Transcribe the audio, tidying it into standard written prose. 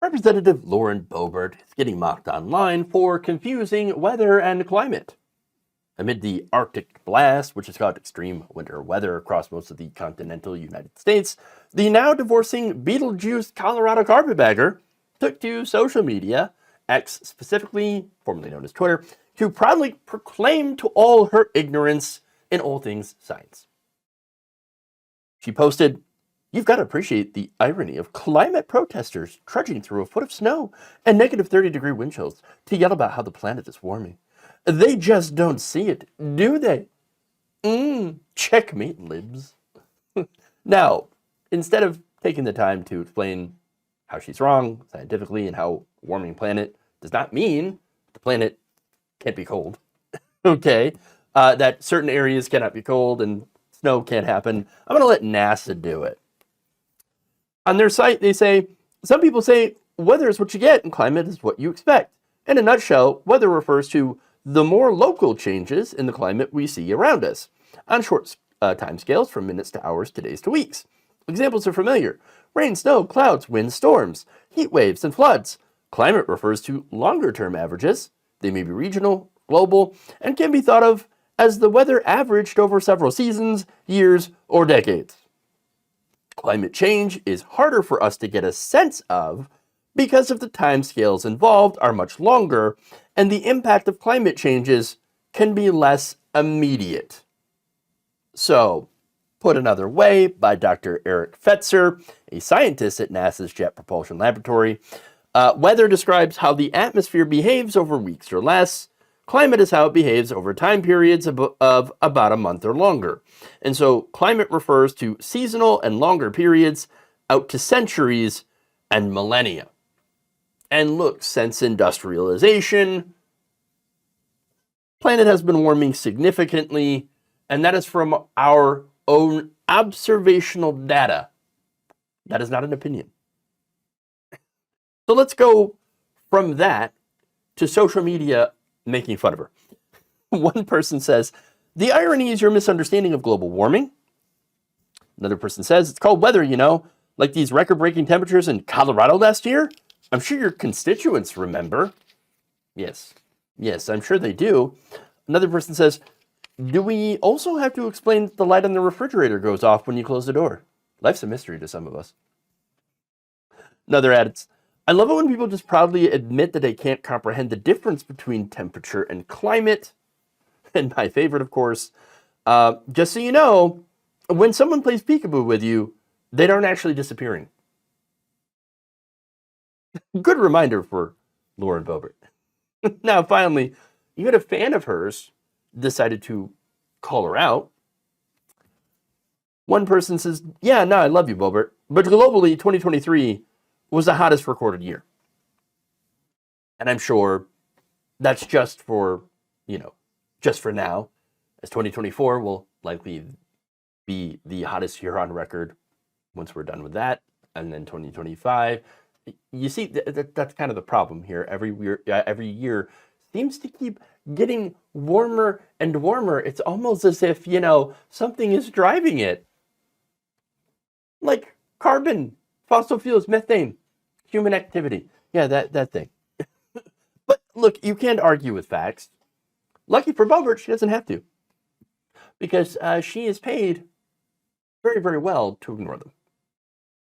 Representative Lauren Boebert is getting mocked online for confusing weather and climate. Amid the Arctic blast, which has caused extreme winter weather across most of the continental United States, the now divorcing Beetlejuice Colorado carpetbagger took to social media, X specifically, formerly known as Twitter, to proudly proclaim to all her ignorance in all things science. She posted, "You've got to appreciate the irony of climate protesters trudging through a foot of snow and negative 30-degree wind chills to yell about how the planet is warming. They just don't see it, do they? Checkmate, libs." Now, instead of taking the time to explain how she's wrong scientifically and how warming planet does not mean the planet can't be cold, okay, that certain areas cannot be cold and snow can't happen, I'm going to let NASA do it. On their site, they say, some people say weather is what you get and climate is what you expect. In a nutshell, weather refers to the more local changes in the climate we see around us, on short time scales from minutes to hours to days to weeks. Examples are familiar: rain, snow, clouds, winds, storms, heat waves, and floods. Climate refers to longer-term averages. They may be regional, global, and can be thought of as the weather averaged over several seasons, years, or decades. Climate change is harder for us to get a sense of because of the timescales involved are much longer, and the impact of climate changes can be less immediate. So, put another way by Dr. Eric Fetzer, a scientist at NASA's Jet Propulsion Laboratory, weather describes how the atmosphere behaves over weeks or less. Climate is how it behaves over time periods of about a month or longer. And so climate refers to seasonal and longer periods out to centuries and millennia. And look, since industrialization, planet has been warming significantly, and that is from our own observational data. That is not an opinion. So let's go from that to social media making fun of her. One person says, "The irony is your misunderstanding of global warming." Another person says, "It's called weather, you know, like these record-breaking temperatures in Colorado last year. I'm sure your constituents remember." Yes, I'm sure they do. Another person says, "Do we also have to explain that the light on the refrigerator goes off when you close the door? Life's a mystery to some of us." Another adds, "I love it when people just proudly admit that they can't comprehend the difference between temperature and climate." And my favorite, of course, "Just so you know, when someone plays peekaboo with you, they aren't actually disappearing." Good reminder for Lauren Boebert. Now, finally, you had a fan of hers decided to call her out. One person says, "Yeah, no, I love you, Boebert, but globally, 2023 was the hottest recorded year." And I'm sure that's just for, just for now, as 2024 will likely be the hottest year on record once we're done with that. And then 2025, you see, that's kind of the problem here. Every year seems to keep getting warmer and warmer. It's almost as if, something is driving it. Like carbon, fossil fuels, methane, human activity. Yeah, that thing. But look, you can't argue with facts. Lucky for Boebert, she doesn't have to. Because she is paid very, very well to ignore them.